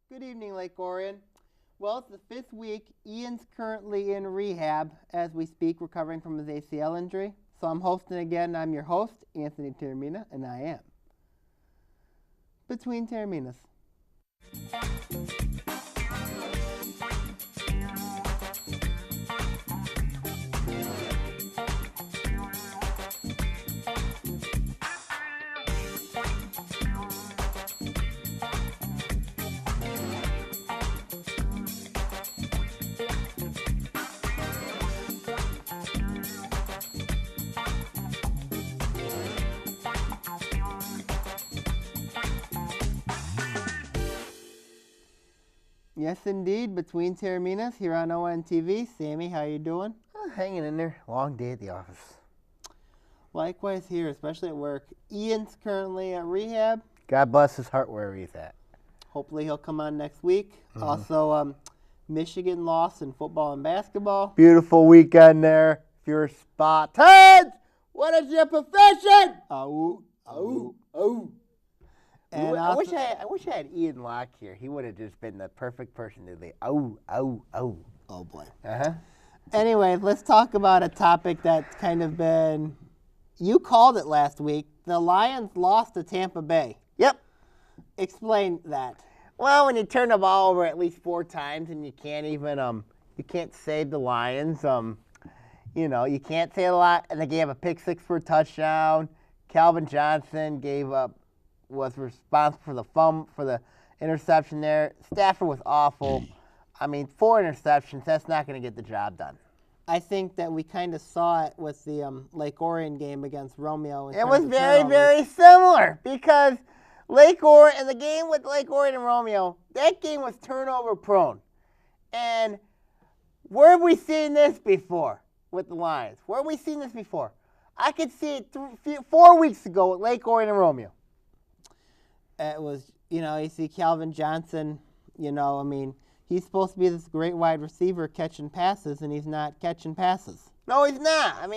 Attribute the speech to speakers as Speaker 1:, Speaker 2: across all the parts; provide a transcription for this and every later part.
Speaker 1: Good evening, Lake Orion. Well, it's the fifth week. Ian's currently in rehab as we speak, recovering from his ACL injury. So I'm hosting again. I'm your host, Anthony Taorminas, and I am Between Taorminas. Yes, indeed, Between Taorminas here on ONTV. Sammy, how you doing?
Speaker 2: Hanging in there. Long day at the office.
Speaker 1: Likewise here, especially at work. Ian's currently at rehab.
Speaker 2: God bless his heart wherever he's at.
Speaker 1: Hopefully he'll come on next week. Also, Michigan lost in football and basketball.
Speaker 2: Beautiful weekend there. If you're Spartans, what is your profession?
Speaker 1: Oh. And
Speaker 2: I wish I had Ian Locke here. He would have just been the perfect person to be. Oh.
Speaker 1: Oh boy. Anyways, let's talk about a topic that's kind of been. You called it last week. The Lions lost to Tampa Bay.
Speaker 2: Yep.
Speaker 1: Explain that.
Speaker 2: Well, when you turn the ball over at least 4 times and you can't even you can't save the Lions. You can't save a lot. And they gave a pick 6 for a touchdown. Calvin Johnson was responsible for the interception there. Stafford was awful. 4 interceptions. That's not going to get the job done.
Speaker 1: I think that we kind of saw it with the Lake Orion game against Romeo.
Speaker 2: It was very, very similar because the game with Lake Orion and Romeo, that game was turnover prone. And where have we seen this before with the Lions? Where have we seen this before? I could see it 4 weeks ago with Lake Orion and Romeo.
Speaker 1: It was, you see Calvin Johnson, he's supposed to be this great wide receiver catching passes, and he's not catching passes.
Speaker 2: No, he's not. And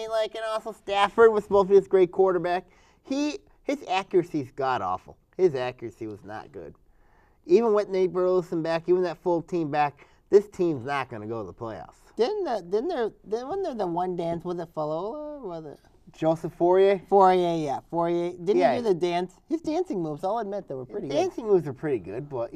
Speaker 2: also Stafford was supposed to be this great quarterback. His accuracy's god-awful. His accuracy was not good. Even with Nate Burleson back, even that full team back, this team's not going to go to the playoffs.
Speaker 1: Wasn't there the one dance, was it Falola, or was it?
Speaker 2: Joseph Fourier?
Speaker 1: Fourier. Didn't he do the dance? His dancing moves, I'll admit, they were pretty good.
Speaker 2: Dancing moves are pretty good, but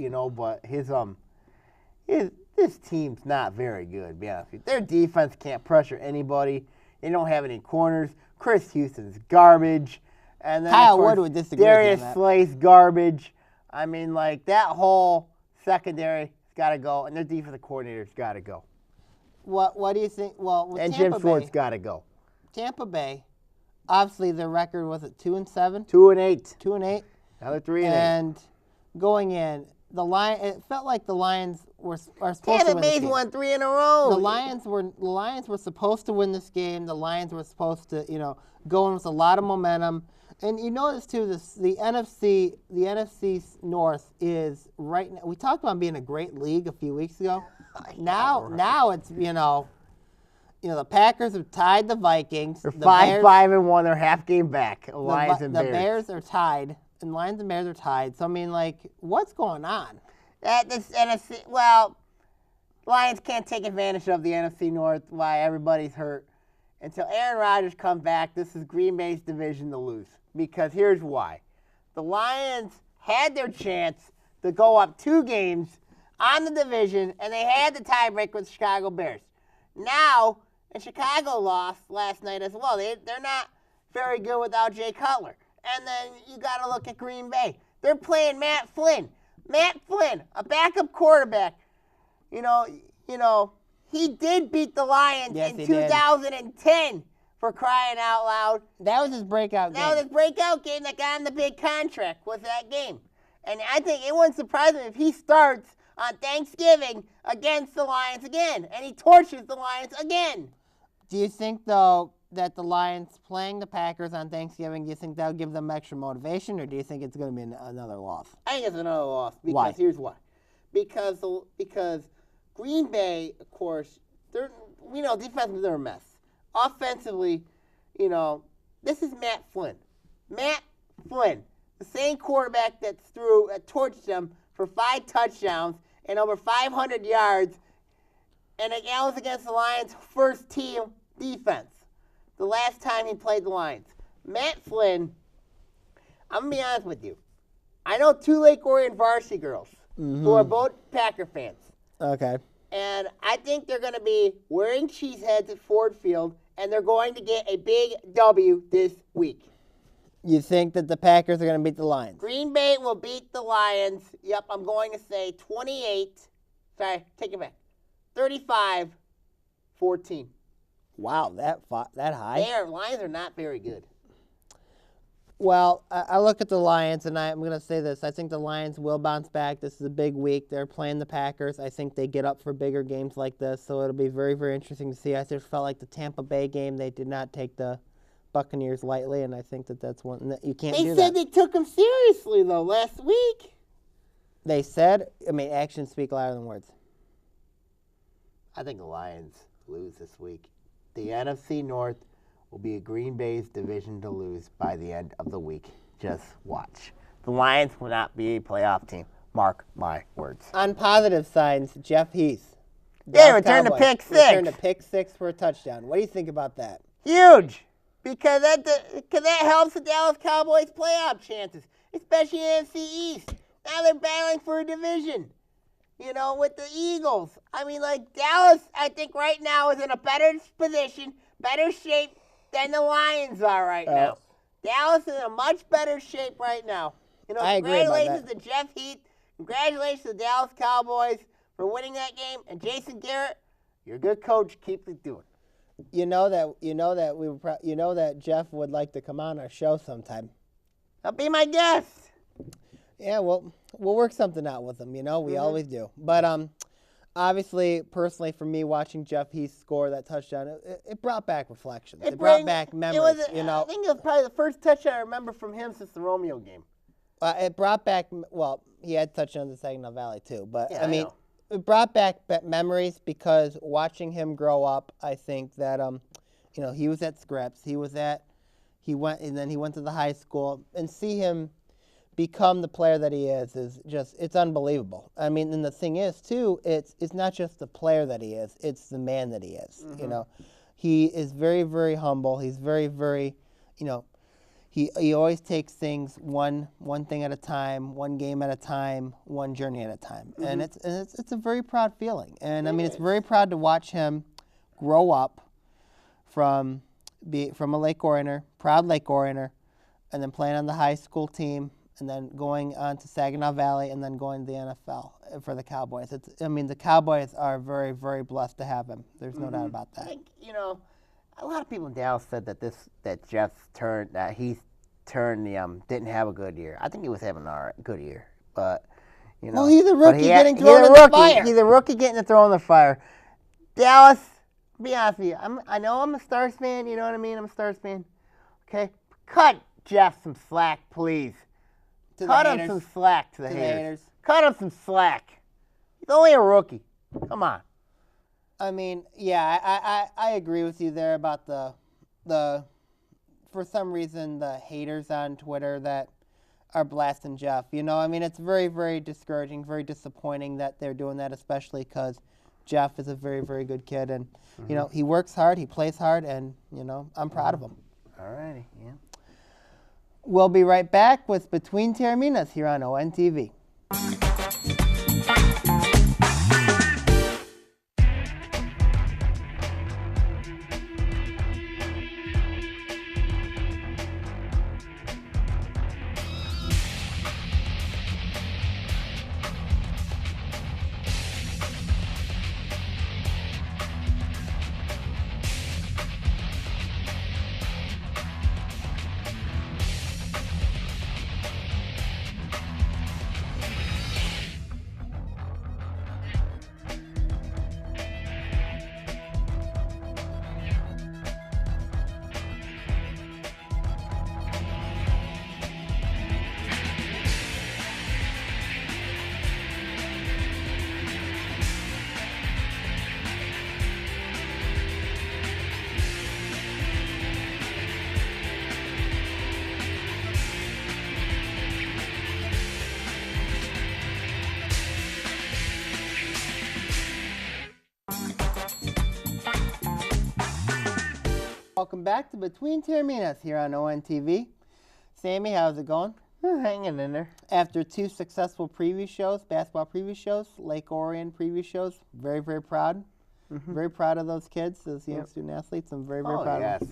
Speaker 2: this team's not very good, to be honest with you. Their defense can't pressure anybody. They don't have any corners. Chris Houston's garbage. And then
Speaker 1: Kyle Wood would disagree
Speaker 2: Darius
Speaker 1: with that.
Speaker 2: Slay's garbage. That whole secondary's got to go, and their defensive coordinator's got to go.
Speaker 1: What do you think? Well, with
Speaker 2: and
Speaker 1: Tampa
Speaker 2: Jim Schwartz
Speaker 1: Bay,
Speaker 2: got to go.
Speaker 1: Tampa Bay, obviously their record was at 2-7.
Speaker 2: 2-8.
Speaker 1: 2-8.
Speaker 2: Now they're 3-8.
Speaker 1: And going in, it felt like the Lions are supposed to win this game.
Speaker 2: won 3 in a row.
Speaker 1: The Lions were supposed to win this game. The Lions were supposed to, go in with a lot of momentum. And you notice too, the NFC North is right now. We talked about being a great league a few weeks ago. Now it's the Packers have tied the Vikings.
Speaker 2: They're 5-5-1. They're half game back. Lions and Bears.
Speaker 1: The Bears are tied. And Lions and Bears are tied. So, what's going on?
Speaker 2: Lions can't take advantage of the NFC North, why everybody's hurt. Until Aaron Rodgers comes back, this is Green Bay's division to lose. Because here's why. The Lions had their chance to go up 2 games on the division, and they had the tiebreak with the Chicago Bears. Now, and Chicago lost last night as well. They're not very good without Jay Cutler. And then you got to look at Green Bay. They're playing Matt Flynn. Matt Flynn, a backup quarterback. He did beat the Lions in 2010 for crying out loud.
Speaker 1: That was his breakout game.
Speaker 2: That was his breakout game that got him the big contract, was that game. And I think it wouldn't surprise me if he starts on Thanksgiving against the Lions again, and he torches the Lions again.
Speaker 1: Do you think, though, that the Lions playing the Packers on Thanksgiving, do you think that'll give them extra motivation, or do you think it's going to be another loss?
Speaker 2: I think it's another loss. Because
Speaker 1: why?
Speaker 2: Here's why. Because Green Bay, of course, defensively they're a mess. Offensively, this is Matt Flynn. Matt Flynn, the same quarterback that torched them for 5 touchdowns and over 500 yards, and that was against the Lions' first team defense the last time he played the Lions. Matt Flynn, I'm going to be honest with you. I know 2 Lake Orion varsity girls who are both Packer fans.
Speaker 1: Okay.
Speaker 2: And I think they're going to be wearing cheese heads at Ford Field, and they're going to get a big W this week.
Speaker 1: You think that the Packers are going to beat the Lions?
Speaker 2: Green Bay will beat the Lions. Yep, I'm going to say 28. Sorry, take it back. 35-14.
Speaker 1: Wow, that high?
Speaker 2: Lions are not very good.
Speaker 1: Well, I look at the Lions, and I'm going to say this. I think the Lions will bounce back. This is a big week. They're playing the Packers. I think they get up for bigger games like this, so it'll be very, very interesting to see. I just felt like the Tampa Bay game, they did not take the Buccaneers lightly, and I think that that's one that you can't do that.
Speaker 2: They said they took them seriously, though, last week.
Speaker 1: They said, actions speak louder than words.
Speaker 2: I think the Lions lose this week. The NFC North will be Green Bay's division to lose by the end of the week. Just watch. The Lions will not be a playoff team. Mark my words.
Speaker 1: On positive signs, Jeff Heath.
Speaker 2: Yeah, returned to pick 6.
Speaker 1: Returned to pick 6 for a touchdown. What do you think about that?
Speaker 2: Huge. Because that helps the Dallas Cowboys' playoff chances, especially in the NFC East. Now they're battling for a division, with the Eagles. Dallas, I think right now is in a better position, better shape than the Lions are right now. Dallas is in a much better shape right now.
Speaker 1: I agree about that.
Speaker 2: Congratulations to Jeff Heath. Congratulations to the Dallas Cowboys for winning that game. And Jason Garrett, you're a good coach. Keep it doing.
Speaker 1: You know that Jeff would like to come on our show sometime.
Speaker 2: I'll be my guest.
Speaker 1: Yeah, we'll work something out with him. We always do. But obviously, personally, for me, watching Jeff Heath score that touchdown, it brought back reflections. It brought back memories.
Speaker 2: I think it was probably the first touchdown I remember from him since the Romeo game.
Speaker 1: It brought back. Well, he had touchdowns in Saginaw Valley too, but
Speaker 2: yeah,
Speaker 1: it brought back memories because watching him grow up, I think that he was at Scripps, he went to the high school, and see him become the player that he is just, it's unbelievable. And the thing is too, it's not just the player that he is, it's the man that he is. He is very, very humble. He's very, very, he always takes things one thing at a time, one game at a time, one journey at a time. And it's a very proud feeling. And it's very proud to watch him grow up from a Lake Orioner, proud Lake Orioner, and then playing on the high school team, and then going on to Saginaw Valley, and then going to the NFL for the Cowboys. The Cowboys are very, very blessed to have him. There's no doubt about that.
Speaker 2: A lot of people in Dallas said that Jeff's turn, that Heath turned didn't have a good year. I think he was having a good year, but
Speaker 1: well, he's a rookie getting thrown in the fire.
Speaker 2: He's a rookie getting thrown in the fire. Dallas, be honest with you, I know I'm a Stars fan. You know what I mean? I'm a Stars fan. Okay, cut Jeff some slack, please. Cut him some slack to the haters. Cut him some slack. He's only a rookie. Come on.
Speaker 1: Yeah, I agree with you there about the for some reason the haters on Twitter that are blasting Jeff. It's very, very discouraging, very disappointing that they're doing that, especially because Jeff is a very, very good kid, and he works hard, he plays hard, and I'm proud of him.
Speaker 2: All righty, yeah.
Speaker 1: We'll be right back with Between Taorminas here on ONTV. welcome back to Between Taorminas here on ONTV. Sammy, how's it going?
Speaker 2: Hanging in there.
Speaker 1: After 2 successful preview shows, basketball preview shows, Lake Orion preview shows, very, very proud. Very proud of those kids, those young student athletes. I'm very, very proud of them.
Speaker 2: Yes, I think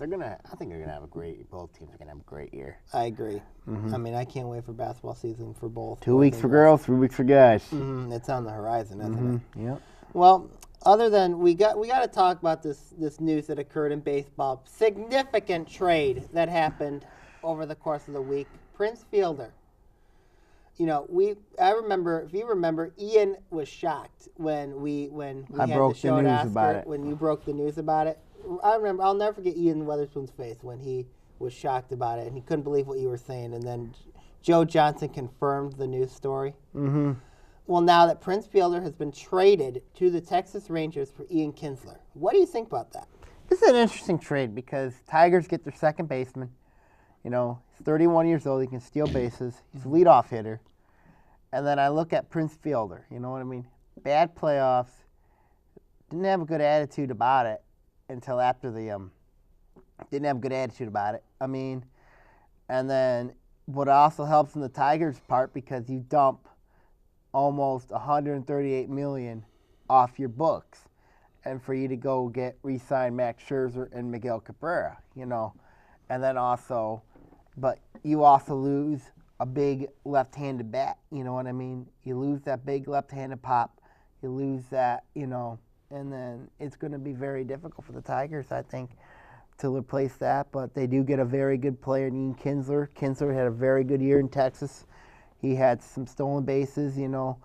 Speaker 2: they're gonna have a great. Both teams are gonna have a great year.
Speaker 1: I agree. I mean, I can't wait for basketball season for both.
Speaker 2: 2 weeks for girls, 3 weeks for guys.
Speaker 1: It's on the horizon, isn't it?
Speaker 2: Yep.
Speaker 1: Well, other than we got to talk about this news that occurred in baseball. Significant trade that happened over the course of the week. Prince Fielder. You know, I remember, if you remember, Ian was shocked when we
Speaker 2: I
Speaker 1: had
Speaker 2: broke
Speaker 1: the show
Speaker 2: the news
Speaker 1: at Oscar,
Speaker 2: about it.
Speaker 1: when you broke the news about it. I remember, I'll never forget Ian Weatherspoon's face when he was shocked about it and he couldn't believe what you were saying. And then Joe Johnson confirmed the news story. Well, now that Prince Fielder has been traded to the Texas Rangers for Ian Kinsler, what do you think about that?
Speaker 2: This is an interesting trade because Tigers get their second baseman. You know, he's 31 years old. He can steal bases. He's a leadoff hitter. And then I look at Prince Fielder. You know what I mean? Bad playoffs. Didn't have a good attitude about it until after the didn't have a good attitude about it. I mean, and then what also helps in the Tigers part because you dump almost $138 million off your books, and for you to go get re-signed Max Scherzer and Miguel Cabrera, you know, and then also, but you also lose a big left-handed bat, you know what I mean? You lose that big left-handed pop, you lose that, you know, and then it's going to be very difficult for the Tigers, I think, to replace that. But they do get a very good player, Ian Kinsler. Kinsler had a very good year in Texas. He had some stolen bases, you know.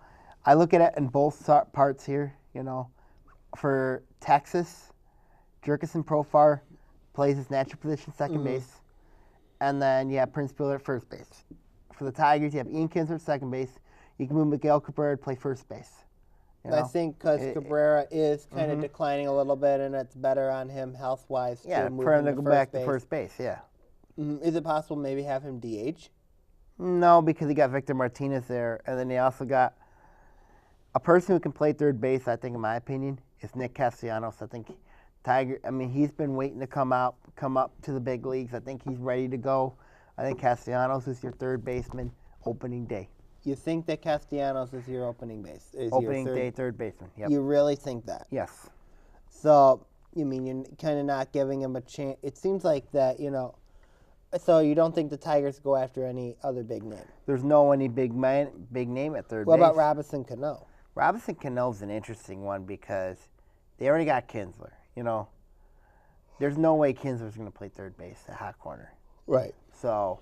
Speaker 2: I look at it in both parts here, you know. For Texas, Jerkison Profar plays his natural position, second base. And then you have Prince Fielder at first base. For the Tigers, you have Ian Kinsler at second base. You can move Miguel Cabrera to play first base. You know?
Speaker 1: I think because Cabrera is kind of declining a little bit, and it's better on him health-wise to move
Speaker 2: for him to
Speaker 1: to
Speaker 2: go back to first base, yeah.
Speaker 1: Is it possible maybe have him DH?
Speaker 2: No, because he got Victor Martinez there, and then they also got a person who can play third base, I think, in my opinion, is Nick Castellanos. I think he's been waiting to come up to the big leagues. I think he's ready to go. I think Castellanos is your third baseman opening day.
Speaker 1: You think that Castellanos is your opening base?
Speaker 2: Day, third baseman. Yep.
Speaker 1: You really think that?
Speaker 2: Yes.
Speaker 1: So, you mean you're kind of not giving him a chance? It seems like that, you know. So you don't think the Tigers go after any other big name?
Speaker 2: There's no any big name at third base.
Speaker 1: What about Robinson Cano?
Speaker 2: Robinson Cano's an interesting one because they already got Kinsler. You know, there's no way Kinsler's going to play third base at hot corner.
Speaker 1: Right.
Speaker 2: So,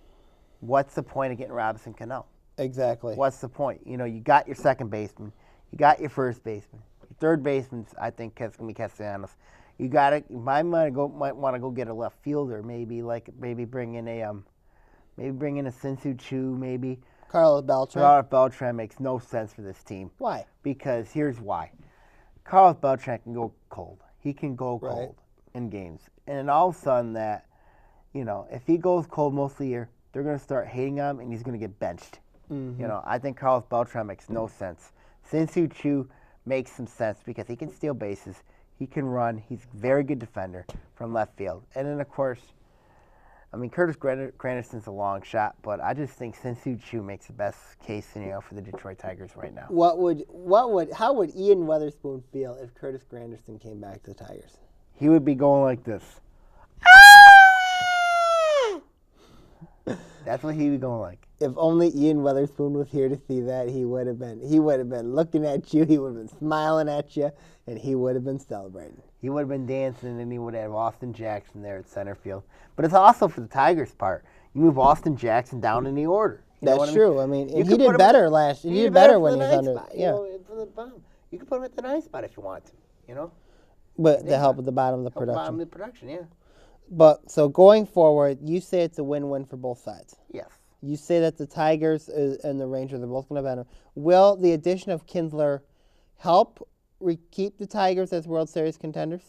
Speaker 2: what's the point of getting Robinson Cano?
Speaker 1: Exactly.
Speaker 2: What's the point? You know, you got your second baseman, you got your first baseman, your third baseman. I think is going to be Castellanos. You got to. Might want to go get a left fielder. Maybe bring in a Sensu Chu. Maybe
Speaker 1: Carlos Beltran.
Speaker 2: Carlos Beltran makes no sense for this team.
Speaker 1: Why?
Speaker 2: Because here's why. Carlos Beltran can go cold. He can go cold in games, and then all of a sudden that, you know, if he goes cold most of the year, they're going to start hating him, and he's going to get benched. You know, I think Carlos Beltran makes no sense. Sensu Chu makes some sense because he can steal bases, he can run, he's a very good defender from left field. And then, of course, I mean, Curtis Granderson's a long shot, but I just think Sensu Chu makes the best case scenario for the Detroit Tigers right now.
Speaker 1: How would Ian Weatherspoon feel if Curtis Granderson came back to the Tigers?
Speaker 2: He would be going like this. That's what he'd be going like.
Speaker 1: If only Ian Weatherspoon was here to see that, he would have been looking at you, he would have been smiling at you, and he would have been celebrating.
Speaker 2: He would have been dancing, and he would have Austin Jackson there at center field. But it's also for the Tigers' part. You move Austin Jackson down in the order.
Speaker 1: That's true. I mean, he did better last year. He did better when he was under.
Speaker 2: You could put him at the 9th spot if you want to, you know?
Speaker 1: But to help at the bottom of the production.
Speaker 2: Bottom of the production, yeah.
Speaker 1: But so going forward, you say it's a win-win for both sides.
Speaker 2: Yes.
Speaker 1: You say that the Tigers and the Rangers are both going to benefit. Will the addition of Kinsler help keep the Tigers as World Series contenders?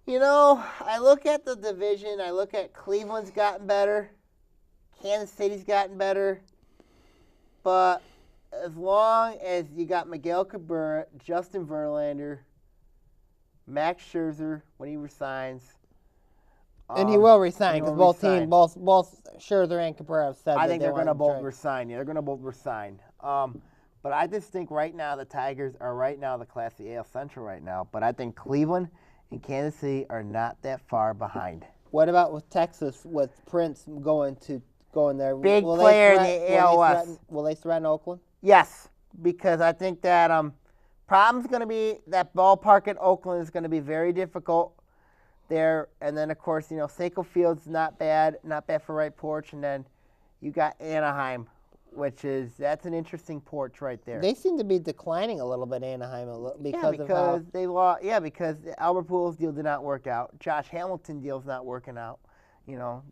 Speaker 2: You know, I look at the division. I look at Cleveland's gotten better. Kansas City's gotten better. But as long as you got Miguel Cabrera, Justin Verlander, Max Scherzer when he resigns,
Speaker 1: And he will resign
Speaker 2: and
Speaker 1: because
Speaker 2: he'll
Speaker 1: both teams,
Speaker 2: resign.
Speaker 1: both Scherzer and Cabrera have said
Speaker 2: I
Speaker 1: that
Speaker 2: think
Speaker 1: they
Speaker 2: they're
Speaker 1: want
Speaker 2: going to
Speaker 1: him
Speaker 2: both
Speaker 1: trade.
Speaker 2: resign. Yeah, they're going to both resign. But I just think right now the Tigers are right now the Class of AL Central right now. But I think Cleveland and Kansas City are not that far behind.
Speaker 1: What about with Texas, with Prince going there?
Speaker 2: Big player in the ALS.
Speaker 1: Will they threaten Oakland?
Speaker 2: Yes, because I think that problem's going to be that ballpark in Oakland is going to be very difficult there. And then, of course, Seiko Field's not bad for right porch. And then you got Anaheim, that's an interesting porch right there.
Speaker 1: They seem to be declining a little bit, Anaheim, because
Speaker 2: they lost. Yeah, because the Albert Pujols deal did not work out. Josh Hamilton deal's not working out.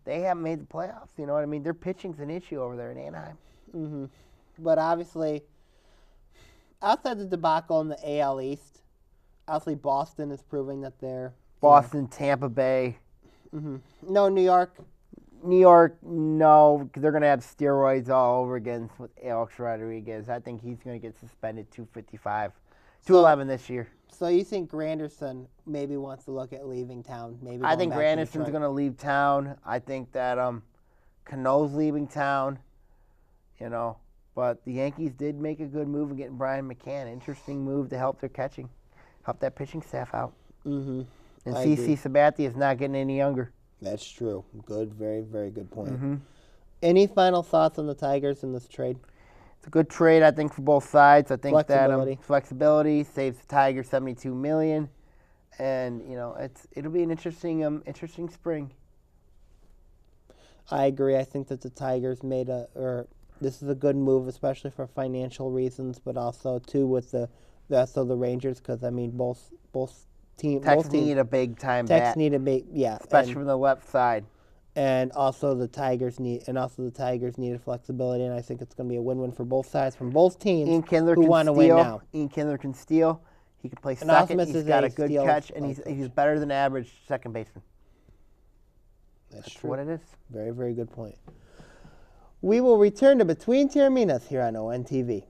Speaker 2: They haven't made the playoffs. You know what I mean? Their pitching's an issue over there in Anaheim.
Speaker 1: Mm-hmm. But obviously, outside the debacle in the AL East, obviously Boston is proving that they're
Speaker 2: Boston, Tampa Bay.
Speaker 1: Mm-hmm. No, New York.
Speaker 2: New York, no, because they're going to have steroids all over again with Alex Rodriguez. I think he's going to get suspended 255, 211 this year.
Speaker 1: So you think Granderson maybe wants to look at leaving town?
Speaker 2: I think Granderson's going to leave town. I think that Cano's leaving town, But the Yankees did make a good move in getting Brian McCann. Interesting move to help their help that pitching staff out.
Speaker 1: Mm-hmm.
Speaker 2: And CC Sabathia is not getting any younger.
Speaker 1: That's true. Good, very, very good point.
Speaker 2: Mm-hmm.
Speaker 1: Any final thoughts on the Tigers in this trade?
Speaker 2: It's a good trade, I think, for both sides. I think
Speaker 1: Flexibility.
Speaker 2: that flexibility saves the Tigers $72 million, and it'll be an interesting spring.
Speaker 1: I agree. I think that the Tigers this is a good move, especially for financial reasons, but also too with the Rangers, because both teams
Speaker 2: need a big time bat.
Speaker 1: Texans need a big
Speaker 2: especially from the left side.
Speaker 1: And also the Tigers needed flexibility, and I think it's going to be a win-win for both sides from both teams who want to win now.
Speaker 2: Ian Kindler can steal. He can play second. He's got a good catch, and he's better than average second baseman.
Speaker 1: That's true.
Speaker 2: What it is.
Speaker 1: Very, very good point. We will return to Between Taorminas here on ONTV.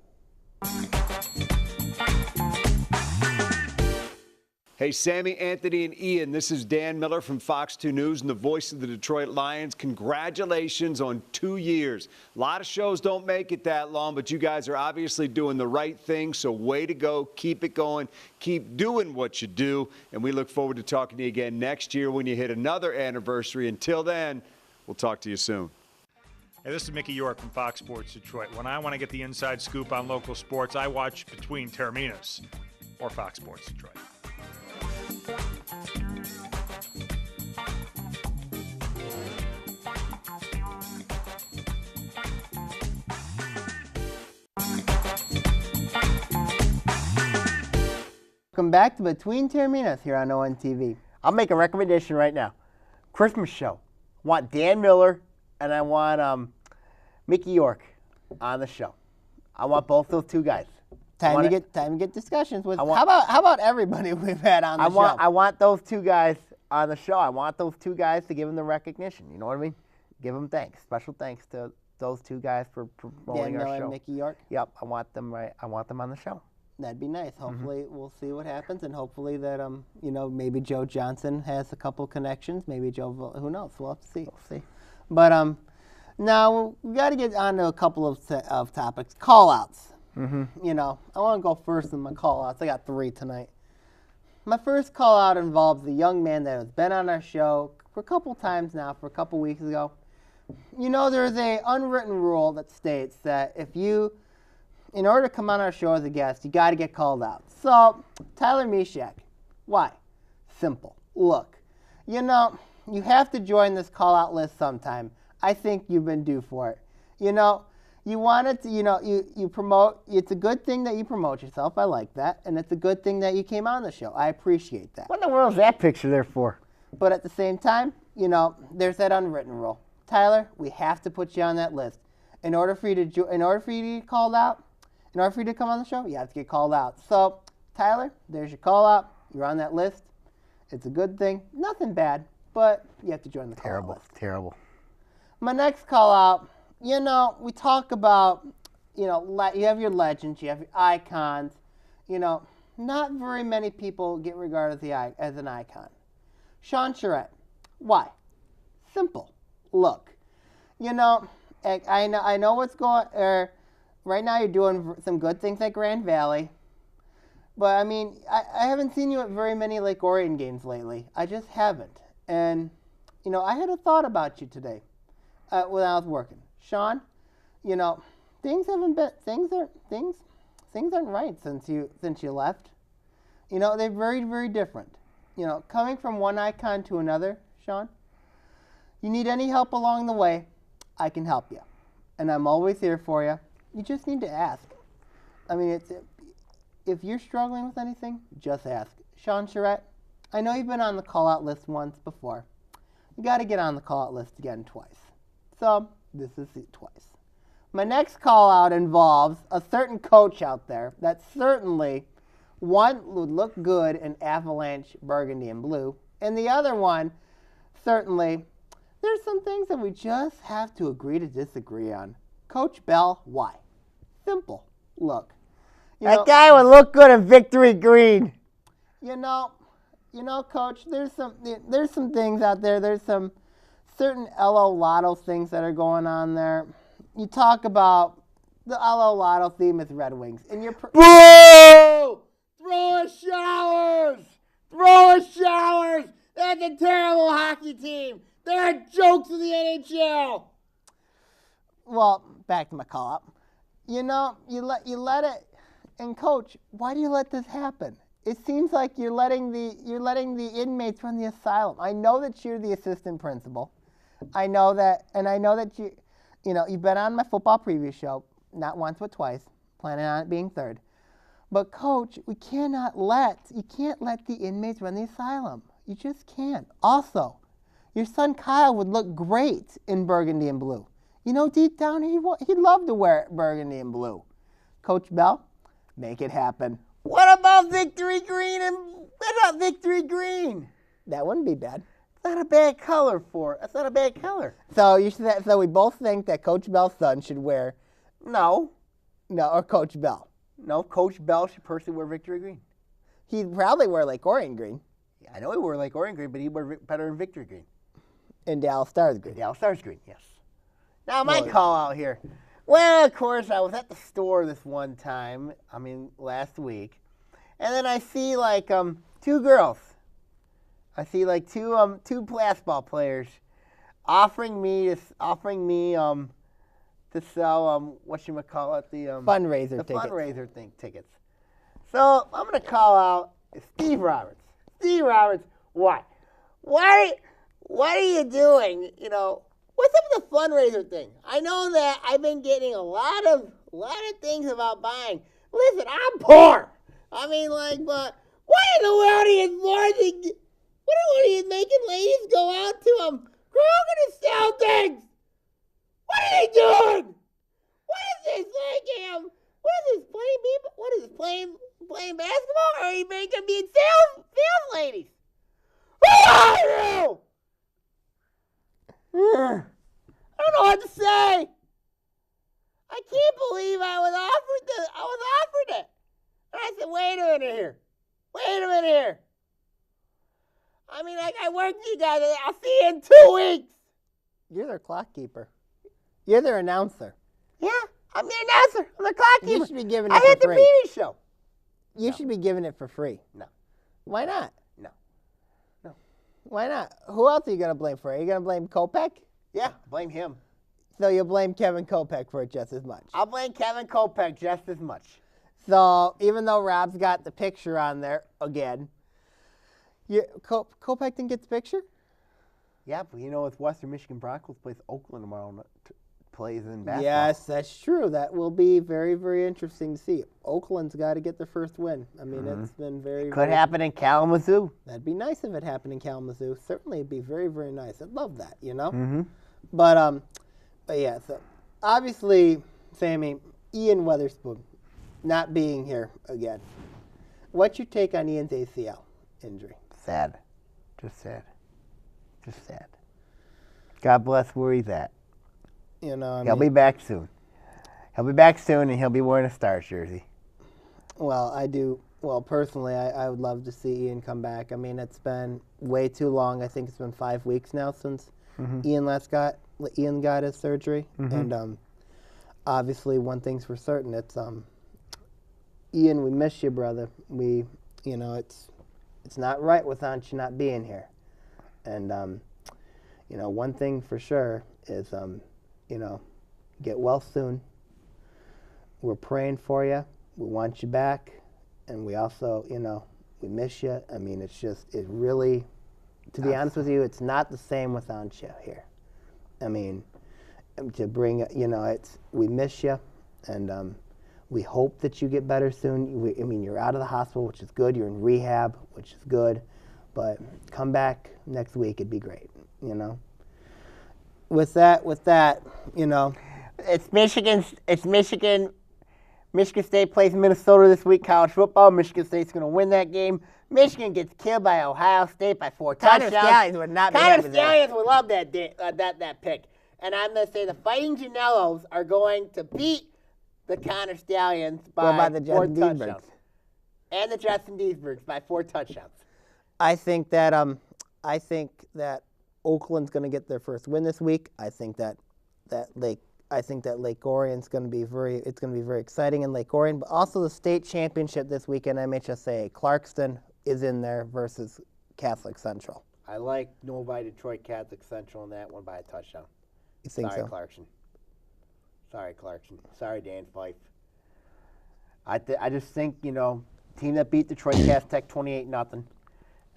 Speaker 3: Hey, Sammy, Anthony, and Ian, this is Dan Miller from Fox 2 News and the voice of the Detroit Lions. Congratulations on 2 years. A lot of shows don't make it that long, but you guys are obviously doing the right thing, so way to go. Keep it going. Keep doing what you do, and we look forward to talking to you again next year when you hit another anniversary. Until then, we'll talk to you soon.
Speaker 4: Hey, this is Mickey York from Fox Sports Detroit. When I want to get the inside scoop on local sports, I watch Between Taorminas or Fox Sports Detroit.
Speaker 1: Welcome back to Between Taorminas here on ONTV.
Speaker 2: I'll make a recommendation right now. Christmas show. I want Dan Miller and I want Mickey York on the show. I want both those two guys.
Speaker 1: Time to get discussions with. How about everybody we've had on the show?
Speaker 2: I want those two guys on the show. I want those two guys to give them the recognition. You know what I mean? Give them thanks. Special thanks to those two guys for promoting our show.
Speaker 1: Dan Miller and Mickey York.
Speaker 2: Yep, I want them on the show.
Speaker 1: That'd be nice. Hopefully, we'll see what happens, and hopefully that maybe Joe Johnson has a couple connections. Maybe Joe, who knows? We'll have to see.
Speaker 2: We'll see.
Speaker 1: But now we got to get on to a couple of topics. Call-outs.
Speaker 2: Mm-hmm.
Speaker 1: I want to go first in my call-outs. I got 3 tonight. My first call-out involves a young man that has been on our show for a couple times now, for a couple weeks ago. There's a unwritten rule that states that in order to come on our show as a guest, you got to get called out. So, Tyler Mishak, why? Simple. Look, you have to join this call-out list sometime. I think you've been due for it. You wanted to, you promote. It's a good thing that you promote yourself. I like that. And it's a good thing that you came on the show. I appreciate that.
Speaker 2: What in the world is that picture there for?
Speaker 1: But at the same time, there's that unwritten rule. Tyler, we have to put you on that list. In order for you to get called out, in order for you to come on the show, you have to get called out. So, Tyler, there's your call out. You're on that list. It's a good thing. Nothing bad, but you have to join the call out list.
Speaker 2: Terrible.
Speaker 1: My next call out, we talk about, you have your legends, you have your icons. Not very many people get regarded as an icon. Sean Charette, why? Simple. Look, you know, I know what's going. Right now, you're doing some good things at Grand Valley, but I mean, I haven't seen you at very many Lake Orion games lately. I just haven't. And you know, I had a thought about you today when I was working, Sean. You know, things aren't right since you left. You know, they're very, very different. You know, coming from one icon to another, Sean. You need any help along the way, I can help you. And I'm always here for you. You just need to ask. I mean, if you're struggling with anything, just ask. Sean Charette, I know you've been on the call-out list once before. You got to get on the call-out list again twice. So, this is it twice. My next call-out involves a certain coach out there that certainly, one, would look good in Avalanche burgundy and blue, and the other one, certainly, there's some things that we just have to agree to disagree on. Coach Bell, why? Simple. Look.
Speaker 2: That guy would look good in victory green.
Speaker 1: You know, Coach, there's some things out there. There's some certain LO Lotto things that are going on there. You talk about the LO Lotto theme is Red Wings. And you're
Speaker 2: Boo! Throw us showers! Throw us showers! That's a terrible hockey team. They're jokes of the NHL.
Speaker 1: Well, back to my call-up. You know, you let it. And Coach, why do you let this happen? It seems like you're letting the inmates run the asylum. I know that you're the assistant principal. I know that, and I know that you've been on my football preview show, not once but twice, planning on it being third. But Coach, you can't let the inmates run the asylum. You just can't. Also, your son Kyle would look great in burgundy and blue. You know, deep down, he'd love to wear burgundy and blue. Coach Bell, make it happen.
Speaker 2: What about victory green
Speaker 1: That wouldn't be bad.
Speaker 2: It's not a bad color That's not a bad color.
Speaker 1: So we both think that Coach Bell's son should wear
Speaker 2: No,
Speaker 1: or Coach Bell.
Speaker 2: No, Coach Bell should personally wear victory green.
Speaker 1: He'd probably wear Lake Orion green.
Speaker 2: Yeah, I know he wore Lake Orion green, but he'd wear better in victory green.
Speaker 1: And Dallas Stars green.
Speaker 2: Dallas Stars green, yes. Now my call out here. Well, of course, I was at the store this one time, last week, and then I see like two girls. I see like two basketball players offering me to sell
Speaker 1: fundraiser
Speaker 2: tickets. So I'm gonna call out Steve Roberts. Steve Roberts, what? Why are you doing? What's up with the fundraiser thing? I know that I've been getting a lot of things about buying. Listen, I'm poor. But what in the world are you making ladies go out to them? We're gonna sell things. What are they doing? What is this What is this playing people? What is this playing basketball? Or are you making me sales ladies? Who are you? I don't know what to say. I can't believe I was offered it. And I said, wait a minute here. I work for you guys. I'll see you in 2 weeks.
Speaker 1: You're their clock keeper. You're their announcer.
Speaker 2: Yeah, I'm the announcer. I'm the clock keeper.
Speaker 1: You should be giving it
Speaker 2: I
Speaker 1: for
Speaker 2: had the
Speaker 1: free.
Speaker 2: TV show.
Speaker 1: You should be giving it for free.
Speaker 2: No.
Speaker 1: Why not?
Speaker 2: No.
Speaker 1: Why not? Who else are you going to blame for it? Are you going to blame Kopech?
Speaker 2: Yeah, blame him.
Speaker 1: So you'll blame Kevin Kopech for it just as much.
Speaker 2: I'll blame Kevin Kopech just as much.
Speaker 1: So even though Rob's got the picture on there again, Kopech didn't get the picture?
Speaker 2: Yeah, but if Western Michigan Broncos plays Oakland tomorrow, plays in basketball.
Speaker 1: Yes, that's true. That will be very, very interesting to see. Oakland's got to get their first win. It's been
Speaker 2: Could happen in Kalamazoo.
Speaker 1: That'd be nice if it happened in Kalamazoo. Certainly, it'd be very, very nice. I'd love that,
Speaker 2: Mm-hmm.
Speaker 1: But yeah. So obviously, Sammy, Ian Weatherspoon not being here again. What's your take on Ian's ACL injury?
Speaker 2: Sad. Just sad. God bless where he's at. He'll be back soon. And he'll be wearing a Stars jersey.
Speaker 1: Well, I do. Well, personally, I would love to see Ian come back. It's been way too long. I think it's been 5 weeks now since Ian got his surgery, and obviously one thing's for certain, it's Ian, we miss you, brother. It's not right without you not being here, and one thing for sure is get well soon. We're praying for you. We want you back, and we also we miss you. I mean, it really, to be honest with you, it's not the same without you here. I mean, to bring, we miss you, and we hope that you get better soon. You're out of the hospital, which is good. You're in rehab, which is good, but come back next week. It'd be great, With that,
Speaker 2: It's Michigan. Michigan State plays Minnesota this week, college football. Michigan State's going to win that game. Michigan gets killed by Ohio State by 4 touchdowns.
Speaker 1: Stallions would not be happy with that.
Speaker 2: Stallions would love that pick. And I'm going to say the Fighting Janellos are going to beat the Connor Stallions by
Speaker 1: the
Speaker 2: 4
Speaker 1: Justin
Speaker 2: touchdowns. And the Justin Deesbergs by 4 touchdowns.
Speaker 1: I think that Oakland's going to get their first win this week. I think that Lake Orion's going to be very exciting in Lake Orion, but also the state championship this weekend. MHSA Clarkston is in there versus Catholic Central.
Speaker 2: I like Novi Detroit Catholic Central in that one by a touchdown.
Speaker 1: You think so?
Speaker 2: Sorry, Clarkson. Sorry, Dan Fife. I just think, team that beat Detroit Cass Tech 28-0,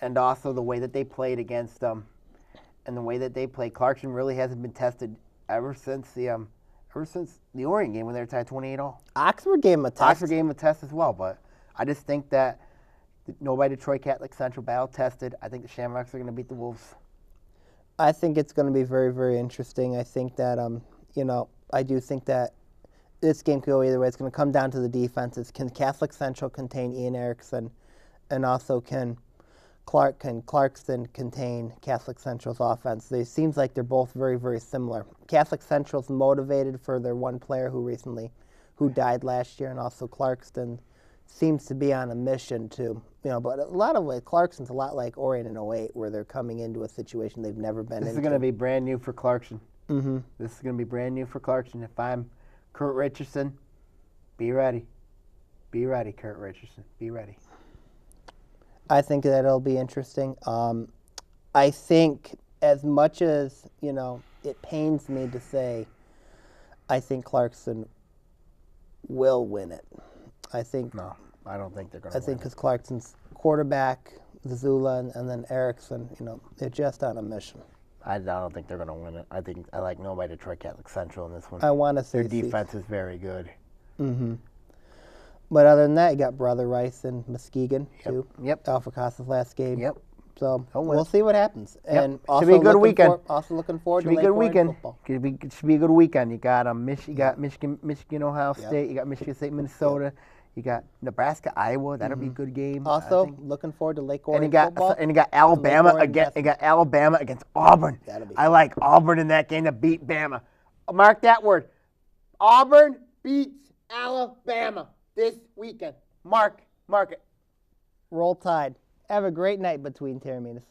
Speaker 2: and also the way that they played against them, and the way that they played, Clarkson really hasn't been tested ever since the Orion game when they were tied 28-all.
Speaker 1: Oxford gave them a test.
Speaker 2: Oxford gave them a test as well, but I just think that nobody Detroit Catholic Central battle tested. I think the Shamrocks are going to beat the Wolves.
Speaker 1: I think it's going to be very, very interesting. I think that, I do think that this game could go either way. It's going to come down to the defenses. Can Catholic Central contain Ian Erickson, and also can Clarkston contain Catholic Central's offense? It seems like they're both very, very similar. Catholic Central's motivated for their one player who died last year, and also Clarkston seems to be on a mission to, but a lot of ways, Clarkston's a lot like Orion in 08, where they're coming into a situation they've never been into.
Speaker 2: This is going to be brand new for Clarkson. Mm-hmm. This is going to be brand new for Clarkson. If I'm Kurt Richardson, be ready. Be ready, Kurt Richardson. Be ready.
Speaker 1: I think that it'll be interesting. I think as much as, it pains me to say, I think Clarkson will win it.
Speaker 2: No, I don't think they're going to win.
Speaker 1: I think because Clarkson's quarterback, Zula, and then Erickson, they're just on a mission.
Speaker 2: I don't think they're going to win it. I like nobody Detroit Catholic Central in this one.
Speaker 1: I want to say
Speaker 2: their defense is very good.
Speaker 1: Mm-hmm. But other than that, you got Brother Rice and Muskegon, too.
Speaker 2: Yep.
Speaker 1: Alpha Costa's last game.
Speaker 2: Yep.
Speaker 1: So we'll see what happens.
Speaker 2: Yep.
Speaker 1: And also
Speaker 2: should be a good weekend.
Speaker 1: Also looking forward to
Speaker 2: Lake Orion
Speaker 1: football.
Speaker 2: Should be a good weekend. You got Michigan, Ohio State. You got Michigan State, Minnesota. Yep. You got Nebraska, Iowa. That'll be a good game.
Speaker 1: Also, looking forward to Lake Orion football.
Speaker 2: And you got Alabama against Auburn. I like Auburn in that game to beat Bama. Mark that word. Auburn beats Alabama this weekend. Mark it.
Speaker 1: Roll Tide. Have a great night between Taorminas.